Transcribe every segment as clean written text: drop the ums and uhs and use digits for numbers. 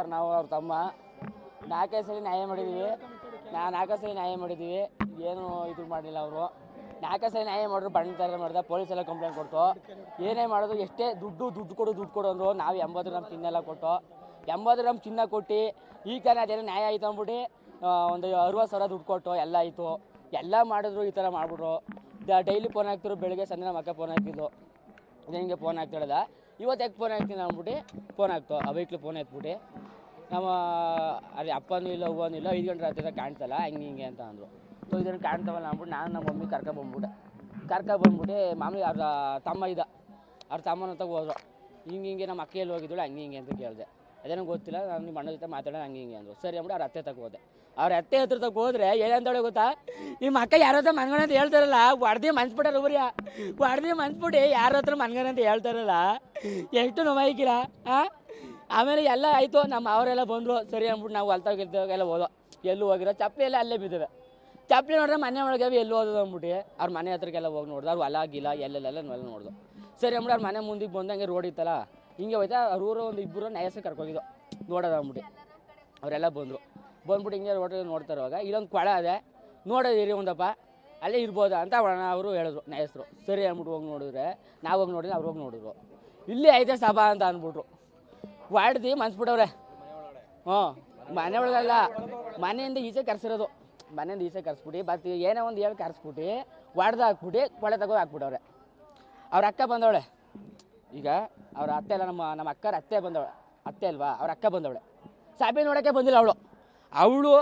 Sir ನಾವು ಅವ್ರ ತಮ್ಮ 4 ಸಲ ನ್ಯಾಯ ಮಾಡಿದ್ದೀವಿ. ಏನು ಇದು ಮಾಡಲಿಲ್ಲ ಅವರು. 4 ಸಲ ನ್ಯಾಯ ಮಾಡಿದ್ರು ಬಣ್ಣ ಥರ ಮಾಡ್ದೆ. ಪೊಲೀಸೆಲ್ಲ ಕಂಪ್ಲೇಂಟ್ ಕೊಡ್ತು. ಏನೇ ಮಾಡೋದು ಎಷ್ಟೇ ದುಡ್ಡು ಕೊಡು ಅಂದರು. ನಾವು 80 ಗ್ರಾಮ್ ಚಿನ್ನ ಎಲ್ಲ ಕೊಟ್ಟು 80 ಗ್ರಾಮ್ ಚಿನ್ನ ಕೊಟ್ಟು ಈ ಥರ ಅದೇನೋ ನ್ಯಾಯ ಆಯ್ತು ಅಂದ್ಬಿಟ್ಟು ಒಂದು 60,000 ದುಡ್ಡು ಕೊಟ್ಟು ಎಲ್ಲ ಆಯಿತು. ಎಲ್ಲ ಮಾಡಿದ್ರು ಈ ಥರ ಮಾಡಿಬಿಟ್ರು. Daily phone ಹಾಕ್ತಿರು. ಬೆಳಗ್ಗೆ ಸಂಜೆ ನಮ್ಮ ಅಕ್ಕ ಫೋನ್ ಹಾಕ್ತಿದ್ದು. ಅದೇನಿಗೆ ಫೋನ್ ಹಾಕ್ತಿರೋದ ಇವತ್ತು ಯಾಕೆ ಫೋನ್ ಹಾಕ್ತೀನಿ ಅಂದ್ಬಿಟ್ಟು ಫೋನ್ ಹಾಕ್ತು. ಅವೈಕ್ಲು ಫೋನ್ ಎತ್ಬಿಟ್ಟು ನಮ್ಮ ಅಲ್ಲಿ ಅಪ್ಪನೂ ಇಲ್ಲ ಅವ್ವನೂ ಇಲ್ಲ 5 ಗಂಟೆ ರಾತ್ರಿ ಕಾಣ್ತಲ್ಲ ಹಿಂಗೆ ಅಂತ ಅಂದರು. ಸೊ ಇದನ್ನು ಕಾಣ್ತಾವಲ್ಲ ಅಂದ್ಬಿಟ್ಟು ನಾನು ನಮ್ಮ ಮಮ್ಮಿ ಕರ್ಕೊಬಂದ್ಬಿಟ್ಟು ಮಾಮೂಲಿ ಅವ್ರ ತಮ್ಮ ಅವ್ರ ತಮ್ಮನ ಹತ್ರ ಹೋದ್ರು. ಹಿಂಗೆ ನಮ್ಮ ಅಕ್ಕೆಯಲ್ಲಿ ಹೋಗಿದ್ದಳು ಹಿಂಗೆ ಅಂತ ಕೇಳಿದೆ. ಅದೇನೋ ಗೊತ್ತಿಲ್ಲ, ನಾನು ನಿಮ್ಮ ಅಣ್ಣ ಜೊತೆ ಮಾತಾಡೋಣ ಹಿಂಗೆ ಅಂದರು. ಸರಿ ಅಂದ್ಬಿಟ್ಟು ಅವ್ರ ಅತ್ತೆ ತಗೋದೆ. ಅವ್ರ ಅತ್ತೆ ಹತ್ರ ತಗೋ ಹೋದ್ರೆ ಏನಂತೇಳಿ ಗೊತ್ತಾ, ನಿಮ್ಮ ಅಕ್ಕ ಯಾರ ಹತ್ರ ಮನ್ಗಣ ಅಂತ ಹೇಳ್ತಾರಲ್ಲ, ಹೊಡೆದಿ ಮನ್ಸ್ಬಿಟ್ಟಾರ ಒಬ್ಬರಿಯ ಹೊಡೆದಿ ಮನ್ಸ್ಬಿಟ್ಟು ಯಾರ ಹತ್ರ ಮನ್ಗಣ ಅಂತ ಹೇಳ್ತಾರಲ್ಲ, ಎಷ್ಟು ನೋವಾಯ್ಕಿಲ್ಲ. ಆಮೇಲೆ ಎಲ್ಲ ಆಯಿತು. ನಮ್ಮ ಅವರೆಲ್ಲ ಬಂದರು. ಸರಿ ಅಂದ್ಬಿಟ್ಟು ನಾವು ಹೊಲ್ತಾಗೆಲ್ಲ ಹೋದೋ. ಎಲ್ಲೂ ಹೋಗಿರೋ ಚಪ್ಪಲಿ ಎಲ್ಲ ಅಲ್ಲೇ ಬಿದ್ದಿವೆ. ಚಪ್ಪಲಿ ನೋಡ್ರೆ ಮನೆ ಒಳಗೆ ಎಲ್ಲೂ ಓದೋದು ಅಂದ್ಬಿಟ್ಟು ಅವ್ರ ಮನೆ ಹತ್ರಕ್ಕೆಲ್ಲ ಹೋಗಿ ನೋಡ್ದು. ಅವ್ರು ಹೊಲ ಗಿಲ್ಲ ಎಲ್ಲೆಲ್ಲ ನೋಡ್ದು. ಸರಿ ಅಂದ್ಬಿಟ್ಟು ಅವ್ರ ಮನೆ ಮುಂದಿಗೆ ಬಂದಂಗೆ ರೋಡ್ ಇತ್ತಲ್ಲ, ಹಿಂಗೆ ಹೋಯ್ತಾ ಅವ್ರ ಊರು ಒಂದು 2 ನ್ಯಾಯಸಕ್ಕೆ ಕರ್ಕೋಗಿದ್ದು ನೋಡೋದು ಅಂದ್ಬಿಟ್ಟು. ಅವರೆಲ್ಲ ಬಂದ್ಬಿಟ್ಟು ಹಿಂಗೆ ರೋಡ್ ನೋಡ್ತಾರವಾಗ ಇಲ್ಲೊಂದು ಕೊಳ ಅದೇ ನೋಡೋದಿರಿ ಒಂದಪ್ಪ ಅಲ್ಲೇ ಇರ್ಬೋದಾ ಅಂತ ಅವರು ಹೇಳಿದ್ರು ನ್ಯಾಯಸ್ಥರು. ಸರಿ ಅಂದ್ಬಿಟ್ಟು ಹೋಗಿ ನೋಡಿದ್ರೆ ನಾವು ಹೋಗಿ ನೋಡಿದ್ರೆ ಅವ್ರು ಹೋಗಿ ನೋಡಿದ್ರು. ಇಲ್ಲೇ ಐತೆ ಸಭಾ ಅಂತ ಅಂದ್ಬಿಟ್ರು. ಹೊಡ್ದು ಮನ್ಸ್ಬಿಟ್ಟವ್ರೆ. ಮನೆ ಒಳಗಲ್ಲ, ಮನೆಯಿಂದ ಈಚೆ ಕರ್ಸಿರೋದು. ಮನೆಯಿಂದ ಈಚೆ ಕರ್ಸ್ಬಿಟ್ಟು ಬತ್ ಏನೋ ಒಂದು ಹೇಳಿ ಕರ್ಸ್ಬಿಟ್ಟು ಹೊಡ್ದು ಹಾಕ್ಬಿಟ್ಟು ಕೊಳೆ ತಗೋ ಹಾಕ್ಬಿಟ್ಟವ್ರೆ. ಅವ್ರ ಅಕ್ಕ ಬಂದವಳೆ. ಈಗ ಅವ್ರ ಅತ್ತೆ ಎಲ್ಲ ನಮ್ಮ ಅಕ್ಕರ ಅತ್ತೆ ಬಂದವಳೆ. ಅತ್ತೆ ಅಲ್ವಾ, ಅವ್ರ ಅಕ್ಕ ಬಂದವಳೆ. ಸಭೆ ನೋಡೋಕ್ಕೆ ಬಂದಿಲ್ಲ ಅವಳು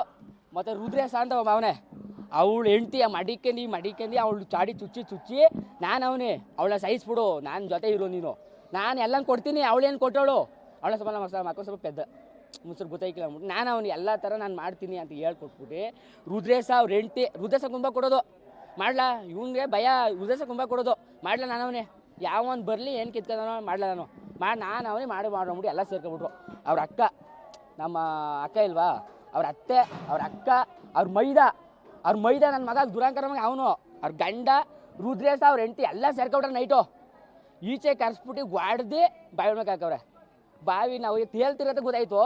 ಮತ್ತು ರುದ್ರೇಶ ಅಂತ ಅವನೇ. ಅವಳು ಹೆಂಡ್ತಿ ಮಡಿಕೆಂದು ಅವಳು ಚಾಡಿ ಚುಚ್ಚಿ ನಾನು ಅವಳನ್ನ ಸಹಿಸ್ಬಿಡು, ನಾನು ಜೊತೆ ಇರು ನೀನು, ನಾನು ಎಲ್ಲ ಕೊಡ್ತೀನಿ. ಅವಳೇನು ಕೊಟ್ಟವಳು ಅವಳ ಮಕ್ಕಳು ಸ್ವಲ್ಪ ಪೆದ್ದ ಮುಸುರು ಗೊತ್ತಾಯ್ಕಿಲ್ಲ ಅಂದ್ಬಿಟ್ಟು ನಾನು ಎಲ್ಲ ಥರ ನಾನು ಮಾಡ್ತೀನಿ ಅಂತ ಹೇಳ್ಕೊಟ್ಬಿಟ್ಟು ರುದ್ರೇಶ ಅವ್ರ ಹೆಂಡ್ತಿ ರುದ್ರೇಶ ಕುಂಬ ಕೊಡೋದು ಮಾಡ್ಲಾ, ಇವನಿಗೆ ಭಯ. ರುದ್ರೇಶ ಕುಂಬ ಕೊಡೋದು ಮಾಡ್ಲಾ, ನಾನು ಯಾವೊಂದು ಬರಲಿ ಏನು ಕಿತ್ಕೊಂಡ ಮಾಡ್ಲಾ, ನಾನು ಮಾಡ್ಬಿಟ್ಟು ಎಲ್ಲ ಸೇರ್ಕೊಬಿಟ್ರು. ಅವ್ರ ಅಕ್ಕ, ನಮ್ಮ ಅಕ್ಕ ಇಲ್ವಾ, ಅವ್ರ ಅತ್ತೆ, ಅವ್ರ ಅಕ್ಕ, ಅವ್ರ ಮೈದ ನನ್ನ ಮಗ ದುರಂಕರಮಗೆ ಅವನು, ಅವ್ರ ಗಂಡ, ರುದ್ರೇಶ ಅವ್ರ ಹೆಂಡ್ತಿ ಎಲ್ಲ ಸೇರ್ಕೊಬಿಟ್ರೆ ನೈಟು. ಈಚೆ ಕರ್ಸ್ಬಿಟ್ಟು ಹೊಡ್ದು ಬಾವಿ ಒಳಗೆ ಹಾಕವ್ರೆ. ಬಾವಿ ನಾವು ತೇಲ್ತಿರತ್ತೆ ಗೊತ್ತಾಯ್ತು.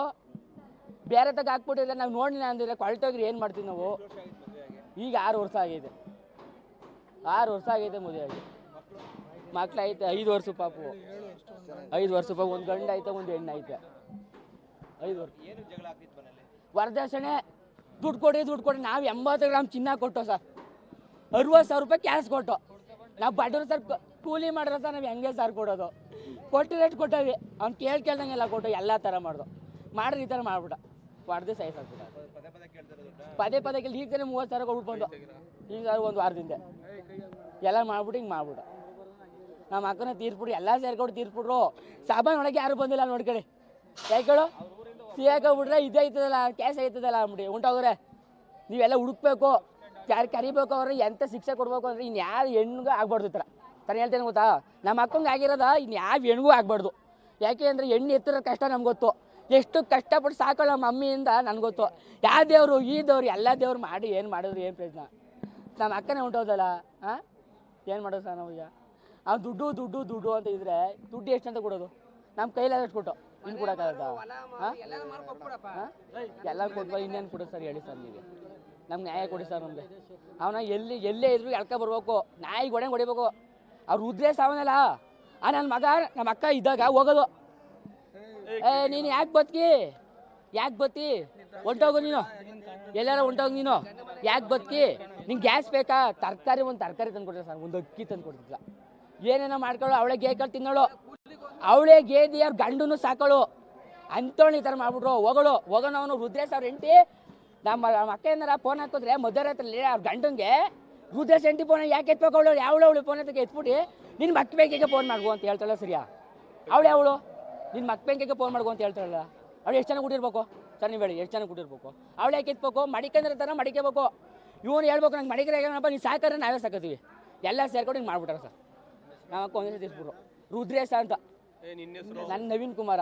ಬೇರೆ ತಗ ಹಾಕ್ಬಿಟ್ಟಿದ್ರೆ ನಾವು ನೋಡಿಲ್ಲ ಅಂದಿದ್ರೆ ಕೊಳ್ತೋಗ್ರಿ ಏನು ಮಾಡ್ತೀವಿ ನಾವು. ಈಗ 6 ವರ್ಷ ಆಗೈತೆ. 6 ವರ್ಷ ಆಗೈತೆ ಮದುವೆಯಾಗಿ. ಮಕ್ಳು ಐತೆ 5 ವರ್ಷ ಪಾಪು. 5 ವರ್ಷ ಪಾಪು. ಒಂದು ಗಂಡು ಐತೆ, ಒಂದು ಹೆಣ್ಣು ಐತೆ. 5 ವರ್ಷ ವರದಕ್ಷಿಣೆ ದುಡ್ಡು ಕೊಡಿ. ನಾವು 80 ಗ್ರಾಮ್ ಚಿನ್ನ ಕೊಟ್ಟು ಸರ್, 60,000 ರೂಪಾಯಿ ಕ್ಯಾಶ್ ಕೊಟ್ಟು. ನಾವು ಬಡವ್ರು ಸರ್, ಕೂಲಿ ಮಾಡ್ರೆ ಸರ್ ನಾವು ಹೆಂಗೆ ಸರ್ ಕೊಡೋದು. ಕೊಟ್ಟು ರೇಟ್ ಕೊಟ್ಟವಿ. ಅವ್ನು ಕೇಳ್ದಂಗೆಲ್ಲ ಕೊಟ್ಟು ಎಲ್ಲ ಥರ ಮಾಡ್ರಿ ಈ ಥರ ಮಾಡ್ಬಿಟ್ಟ. ಹೊಡೆದು ಸೈಜ್ ಹಾಕ್ಬಿಟ್ಟ. ಪದೇ ಕೇಳಿ ಈಗ ತಾನೇ 30,000 ಕೊಟ್ಬಿಟ್ಟು ಈಗ ಒಂದು ವಾರದಿಂದ ಎಲ್ಲ ಮಾಡ್ಬಿಟ್ಟು ಹಿಂಗೆ ಮಾಡ್ಬಿಟ್ಟ. ನಮ್ಮ ಅಕ್ಕನ ತೀರ್ಸ್ಬಿಟ್ಟು ಎಲ್ಲ ಸೇರ್ಕೊಂಡು ತೀರ್ಸ್ಬಿಟ್ರು. ಸಾಬಾನ್ ಒಳಗೆ ಯಾರು ಬಂದಿಲ್ಲ ನೋಡ್ಕೊಳ್ಳಿ. ಯಾಕೇಳು ಸಿಗಾಕೊಂಡ್ಬಿಟ್ರೆ ಇದೇ ಐತದಲ್ಲ, ಕ್ಯಾಶ್ ಐತದಲ್ಲ ಅಂದ್ಬಿಟ್ಟು ಉಂಟೋಗ್ರೆ. ನೀವೆಲ್ಲ ಹುಡುಕ್ಬೇಕು, ಯಾರು ಕರಿಬೇಕು, ಅವ್ರಿಗೆ ಎಂಥ ಶಿಕ್ಷೆ ಕೊಡ್ಬೇಕು ಅಂದರೆ ಇನ್ಯಾರು ಹೆಣ್ಣಿಗೂ ಆಗ್ಬಾರ್ದು. ಈ ಥರ ತಾನು ಹೇಳ್ತೇನೆ ಗೊತ್ತಾ, ನಮ್ಮ ಅಕ್ಕಂಗೆ ಆಗಿರೋದ ಇನ್ಯಾವ ಹೆಣ್ಣಿಗೂ ಆಗ್ಬಾರ್ದು. ಯಾಕೆ ಅಂದರೆ ಹೆಣ್ಣು ಎತ್ತಿರೋ ಕಷ್ಟ ನಮ್ಗೆ ಗೊತ್ತು. ಎಷ್ಟು ಕಷ್ಟಪಟ್ಟು ಸಾಕೊಳ್ಳೋ ನಮ್ಮ ಮಮ್ಮಿಯಿಂದ ನನಗೆ ಗೊತ್ತು. ಯಾವ ದೇವರು ಈ ದೇವ್ರು ಎಲ್ಲ ದೇವ್ರು ಮಾಡಿ ಏನು ಮಾಡಿದ್ರು ಏನು ಪ್ರಯೋಜನ. ನಮ್ಮ ಅಕ್ಕನೇ ಉಂಟೋದಲ್ಲ, ಏನು ಮಾಡೋದು ಸರ್ ನಾವೀಗ. ಅವ್ನು ದುಡ್ಡು ಅಂತ ಇದ್ರೆ ದುಡ್ಡು ಎಷ್ಟು ಅಂತ ಕೊಡೋದು. ನಮ್ಮ ಕೈಲಾದಷ್ಟು ಕೊಟ್ಟು ಇನ್ನು ಕೊಡೋಕ್ಕಾಗತ್ತಾ? ಎಲ್ಲ ಕೊಟ್ಟು ಇನ್ನೇನು ಕೊಡೋದು ಸರ್ ಹೇಳಿ ಸರ್ ನೀವು. ನಮ್ಗೆ ನ್ಯಾಯ ಕೊಡಿ ಸರ್. ನಮಗೆ ಅವನ ಎಲ್ಲೇ ಇದ್ರು ಎಳ್ಕೊ ಬರ್ಬೇಕು, ನಾಯಿ ಹೊಡಿಬೇಕು. ಅವ್ರು ರುದ್ರೇಶ ಅವನಲ್ಲ, ನನ್ನ ಮಗ ನಮ್ಮ ಅಕ್ಕ ಇದ್ದಾಗ ಹೋಗೋದು. ನೀನು ಯಾಕೆ ಬತ್ತಿ ಹೊಂಟೋಗು ನೀನು, ಎಲ್ಲಾರ ಹೊಂಟೋಗು ನೀನು, ಯಾಕೆ ಬತ್ತಿ, ನಿಂಗೆ ಗ್ಯಾಸ್ ಬೇಕಾ, ಒಂದು ತರಕಾರಿ ತಂದು ಕೊಡ್ತಾರೆ ಸರ್, ಒಂದು ಅಕ್ಕಿ ತಂದು ಕೊಡ್ತಿದ್ಲ. ಏನೇನೋ ಮಾಡ್ಕೊಳ್ಳೋ, ಅವಳೇ ಗೇಕಳು ತಿನ್ನೋಳು, ಅವಳೇ ಗೇದಿ, ಅವ್ರ ಗಂಡನು ಸಾಕೋಳು ಅಂಥವ್ಳು ಈ ಥರ ಮಾಡ್ಬಿಟ್ರು. ಹೋಗೋಣ ಅವನು ರುದ್ರೇಶ್ ಅವ್ರ ಹೆಂಡ್ತಿ. ನಮ್ಮ ಅಕ್ಕ ಏನಾರ ಫೋನ್ ಹಾಕಿದ್ರೆ ಮಧ್ಯರಾತ್ರಿ ಅವ್ರ ಗಂಡಂಗೆ ರುದ್ರೇಶ್ ಹೆಂಡ್ತಿ ಫೋನ್ ಯಾಕೆ ಎತ್ಬೇಕವಳು, ಅವಳು ಫೋನ್ ಹತ್ತಿಗೆ ಎತ್ಬಿಟ್ಟು ನಿನ್ನ ಮಕ್ಕ ಬೇಕಿಗೆ ಫೋನ್ ಮಾಡ್ಬೋ ಅಂತ ಹೇಳ್ತಾಳೆ. ಸರಿಯಾ, ಅವಳು ನಿನ್ನ ಮಕ್ಕ ಬೇಕಿಗೆ ಫೋನ್ ಮಾಡ್ಬೋ ಅಂತ ಹೇಳ್ತಾಳಲ್ಲ. ಅವಳು ಎಷ್ಟು ಚೆನ್ನಾಗಿ ಕೊಟ್ಟಿರ್ಬೇಕು ಸರ್, ನೀವು ಹೇಳಿ, ಎಷ್ಟು ಚೆನ್ನಾಗಿ ಕೊಟ್ಟಿರ್ಬೇಕು. ಅವಳು ಯಾಕೆ ಎತ್ಬೇಕು, ಮಡಿಕಂದ್ರೆ ಥರ ಮಡಿಕಬೇಕು. ಇವನು ಹೇಳ್ಬೇಕು, ನಂಗೆ ಮಡಿಕರೆ ಹೇಗಪ್ಪ, ನೀನು ಸಾಕಾದ್ರೆ ನಾವೇ ಸಾಕತ್ತೀವಿ. ಎಲ್ಲ ಸೇರ್ಕೊಂಡು ಹಿಂಗೆ ಮಾಡ್ಬಿಟ್ಟಾರೆ ಸರ್. ನಮ್ಮ ಅಕ್ಕ ಒಂದೇ ತಿಳಿಸ್ಬಿಟ್ರು ರುದ್ರೇಶ ಅಂತ. ನನ್ನ ನವೀನ್ ಕುಮಾರ.